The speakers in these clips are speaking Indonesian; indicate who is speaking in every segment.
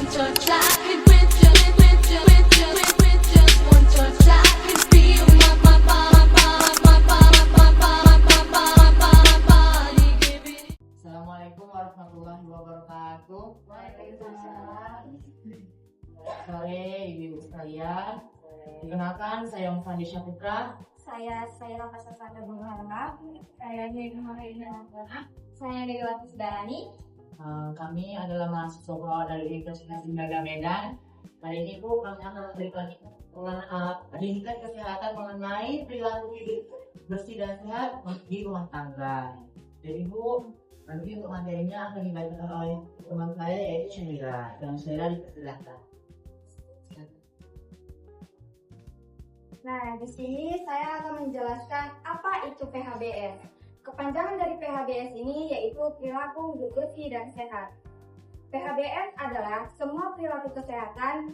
Speaker 1: touch, I could with just one touch, I could feel my body giving.
Speaker 2: Assalamualaikum warahmatullahi wabarakatuh.
Speaker 3: Waalaikumsalam.
Speaker 2: Sore ibu sekalian. Perkenalkan, saya Mufandi Syafitra.
Speaker 3: Saya Pasasana Bunga. Saya Nurina. Saya Dewi Sudarani.
Speaker 2: Kami adalah mahasiswa pengawal dari Universitas Indonesia Medan. Kali ini Bu, kami akan memberikan pendidikan kesehatan mengenai perilaku hidup bersih dan sehat di rumah tangga. Jadi Bu, nanti untuk materinya akan dibacakan oleh teman saya yaitu Syamira. Dan saya dipersilakan.
Speaker 3: Nah, di sini saya akan menjelaskan apa itu PHBS. Kepanjangan dari PHBS ini yaitu perilaku hidup bersih dan sehat. PHBS adalah semua perilaku kesehatan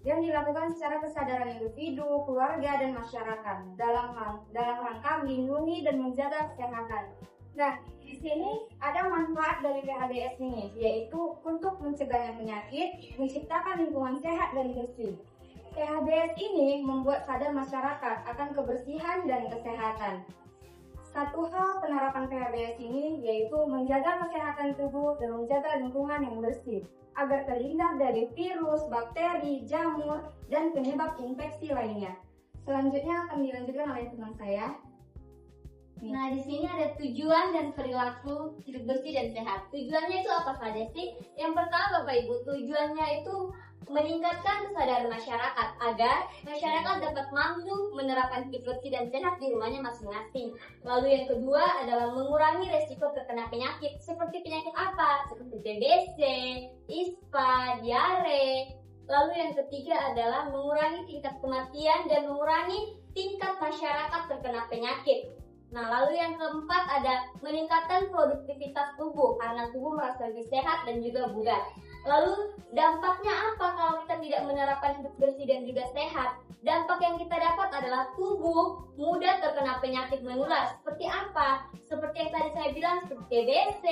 Speaker 3: yang dilakukan secara kesadaran individu, keluarga, dan masyarakat dalam rangka melindungi dan menjaga kesehatan. Nah, di sini ada manfaat dari PHBS ini, yaitu untuk mencegah penyakit, menciptakan lingkungan sehat dan bersih. PHBS ini membuat sadar masyarakat akan kebersihan dan kesehatan. Satu hal penerapan PHBS ini yaitu menjaga kesehatan tubuh dan menjaga lingkungan yang bersih agar terhindar dari virus, bakteri, jamur, dan penyebab infeksi lainnya. Selanjutnya akan dilanjutkan oleh teman saya.
Speaker 4: Nah, di sini ada tujuan dan perilaku hidup bersih dan sehat. Tujuannya itu apa saja sih? Yang pertama, Bapak Ibu, tujuannya itu meningkatkan kesadaran masyarakat agar masyarakat dapat mampu menerapkan hidup bersih dan sehat di rumahnya masing-masing. Lalu yang kedua adalah mengurangi resiko terkena penyakit. Seperti penyakit apa? Seperti TBC, ISPA, diare. Lalu yang ketiga adalah mengurangi tingkat kematian dan mengurangi tingkat masyarakat terkena penyakit. Nah, lalu yang keempat ada meningkatkan produktivitas tubuh karena tubuh merasa lebih sehat dan juga bugar. Lalu dampaknya apa kalau kita tidak menerapkan hidup bersih dan juga sehat? Dampak yang kita dapat adalah tubuh mudah terkena penyakit menular. Seperti apa? Seperti yang tadi saya bilang, seperti TBC,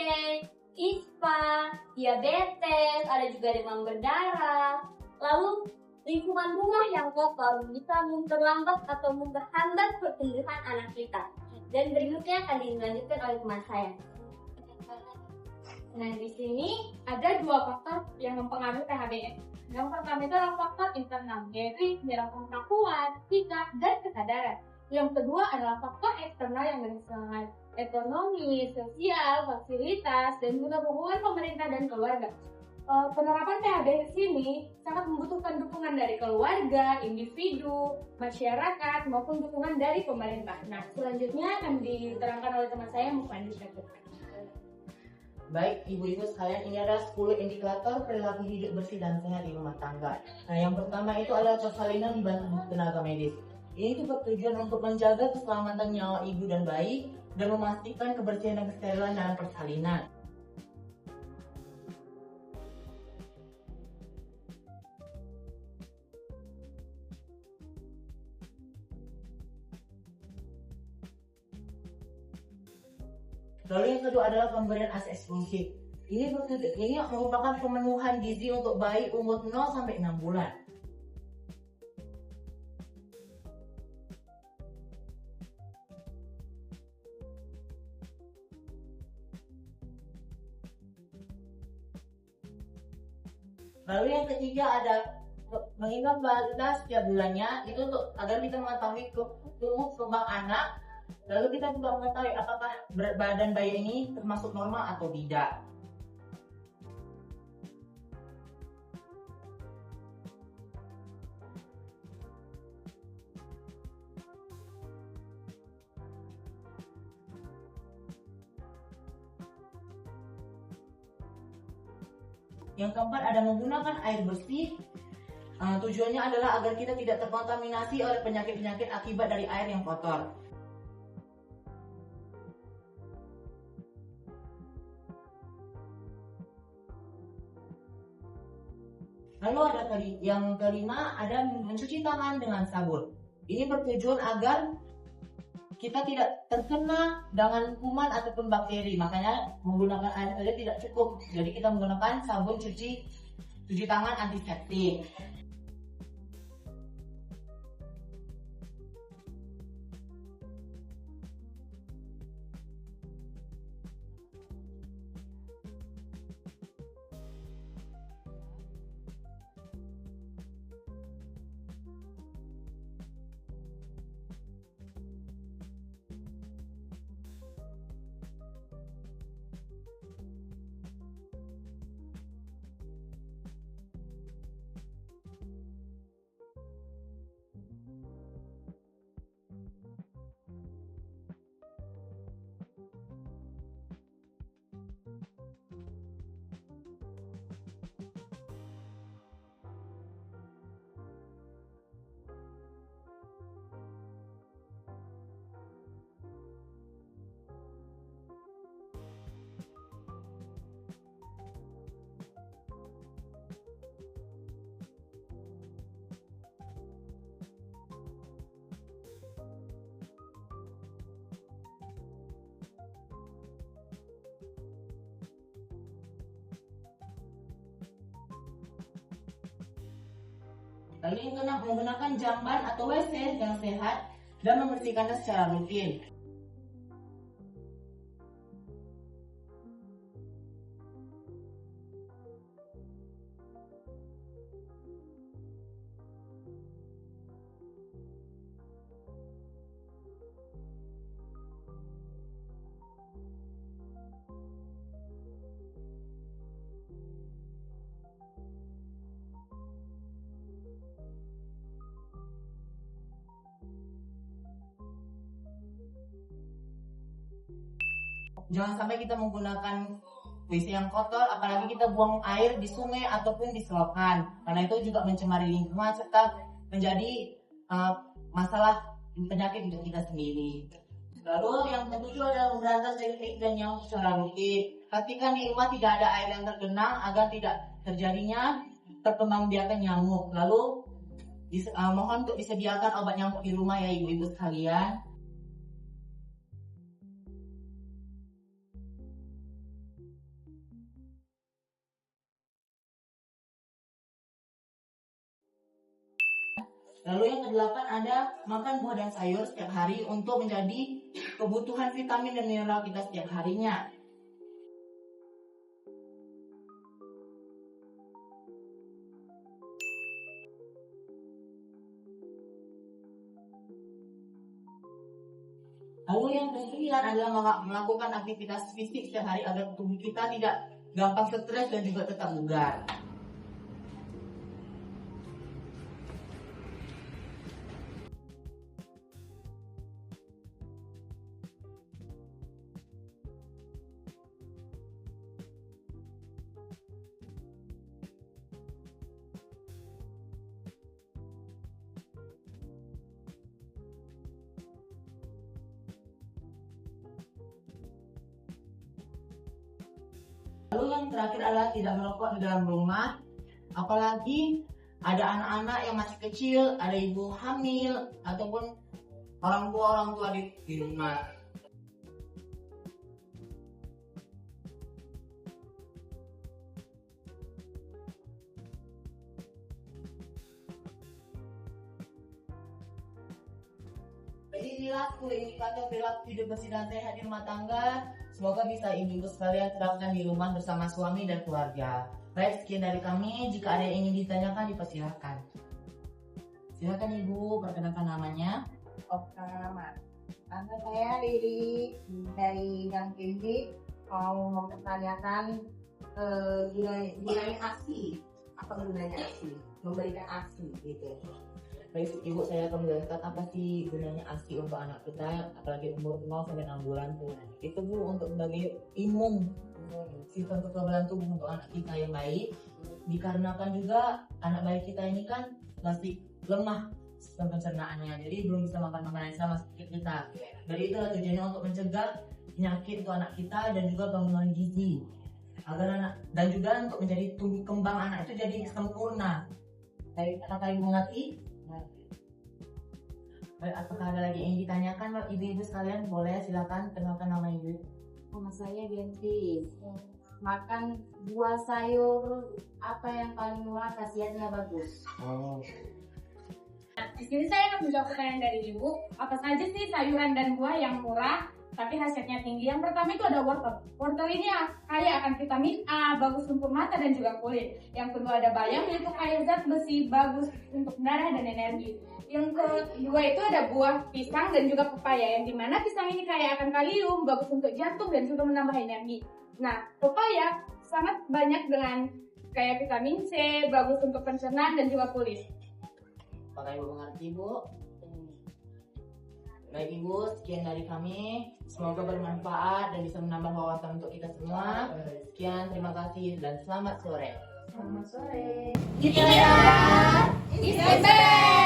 Speaker 4: ISPA, diabetes, ada juga demam berdarah. Lalu lingkungan rumah yang kotor bisa memperlambat atau menghambat pertumbuhan anak kita. Dan berikutnya akan dilanjutkan oleh teman saya.
Speaker 5: Nah, di sini ada dua faktor yang mempengaruhi PHBS. Yang pertama itu adalah faktor internal, yaitu menyerang pengetahuan, sikap, dan kesadaran. Yang kedua adalah faktor eksternal yang bersifat ekonomi, sosial, fasilitas, dan juga hubungan pemerintah dan keluarga. Penerapan PHBS ini sangat membutuhkan dukungan dari keluarga, individu, masyarakat, maupun dukungan dari pemerintah. Nah, selanjutnya akan diterangkan oleh teman saya, Mufandi Syafitra.
Speaker 2: Baik, ibu-ibu sekalian, ini ada 10 indikator perilaku hidup bersih dan sehat di rumah tangga. Nah, yang pertama itu adalah persalinan dibantu tenaga medis. Ini tuh bertujuan untuk menjaga keselamatan nyawa ibu dan bayi dan memastikan kebersihan dan kesterilan dalam persalinan. Lalu yang kedua adalah pemberian ASI eksklusif. Ini merupakan pemenuhan gizi untuk bayi umur 0 sampai 6 bulan. Lalu yang ketiga ada mengingat balita setiap bulannya, itu untuk agar kita mengetahui tumbuh kembang anak. Lalu kita juga mengetahui apakah berat badan bayi ini termasuk normal atau tidak. Yang keempat ada menggunakan air bersih. Tujuannya adalah agar kita tidak terkontaminasi oleh penyakit-penyakit akibat dari air yang kotor. Lalu ada yang kelima ada mencuci tangan dengan sabun. Ini bertujuan agar kita tidak terkena dengan kuman ataupun bakteri. Makanya menggunakan air saja tidak cukup. Jadi kita menggunakan sabun cuci cuci tangan antiseptik. Lalu yang kena menggunakan jamban atau WC yang sehat dan membersihkannya secara rutin. Jangan sampai kita menggunakan WC yang kotor, apalagi kita buang air di sungai ataupun di selokan, karena itu juga mencemari lingkungan serta menjadi masalah penyakit untuk kita sendiri. Lalu yang ketujuh adalah memberantas infeksi dan nyamuk secara rutin. Pastikan di rumah tidak ada air yang tergenang agar tidak terjadinya perkembangbiakan nyamuk. Lalu mohon untuk disediakan obat nyamuk di rumah ya ibu-ibu sekalian. Lalu yang kedelapan ada makan buah dan sayur setiap hari untuk menjadi kebutuhan vitamin dan mineral kita setiap harinya. Lalu yang kesembilan adalah melakukan aktivitas fisik setiap hari agar tubuh kita tidak gampang stres dan juga tetap bugar. Lalu yang terakhir adalah tidak merokok di dalam rumah, apalagi ada anak-anak yang masih kecil, ada ibu hamil, ataupun orang tua di rumah. Jadi inilah 10 indikator perilaku hidup bersih dan sehat di rumah tangga. Semoga bisa ibu-ibu sekalian terapkan di rumah bersama suami dan keluarga. Baik, sekian dari kami. Jika ada yang ingin ditanyakan, dipersilahkan. Silakan ibu, perkenalkan namanya.
Speaker 6: Selamat. Nama saya Riri dari Gang Kindi, mau mempertanyakan gunanya ASI. Apa gunanya ASI? Memberikan ASI gitu.
Speaker 2: Baik, ibu, saya akan menjelaskan apa sih gunanya ASI untuk anak kita, apalagi umur 0 sampai 6 bulan tuh. Itu bu untuk sebagai imun, sistem kekebalan tubuh untuk anak kita yang baik. Dikarenakan juga anak bayi kita ini kan masih lemah sistem pencernaannya, jadi belum bisa makan makanan yang sama seperti kita. Jadi itulah tujuannya untuk mencegah penyakit untuk anak kita dan juga bangunan gizi agar anak, dan juga untuk menjadi tumbuh kembang anak itu jadi sempurna. Baik, apakah ibu mengerti? Baik, apakah ada lagi yang ditanyakan ibu-ibu sekalian? Boleh, silakan kenalkan nama ibu.
Speaker 6: Nama saya Bianti.
Speaker 2: makan buah sayur apa yang paling murah khasiatnya bagus?
Speaker 5: Di sini saya akan menjawab pertanyaan dari Ibu. Apa saja sih sayuran dan buah yang murah tapi hasilnya tinggi? Yang pertama itu ada wortel. Wortel ini kaya akan vitamin A, bagus untuk mata dan juga kulit. Yang kedua ada bayam, yaitu kaya zat besi, bagus untuk darah dan energi. Yang kedua itu ada buah pisang dan juga pepaya, yang dimana pisang ini kaya akan kalium, bagus untuk jantung dan juga menambah energi. Nah, pepaya sangat banyak dengan kaya vitamin C, bagus untuk pencernaan dan juga kulit.
Speaker 2: Apakah Ibu mengerti, Bu? Baik Ibu, sekian dari kami. Semoga bermanfaat dan bisa menambah wawasan untuk kita semua. Sekian, terima kasih dan selamat sore.
Speaker 3: Selamat sore.
Speaker 4: Istirahat, istirahat.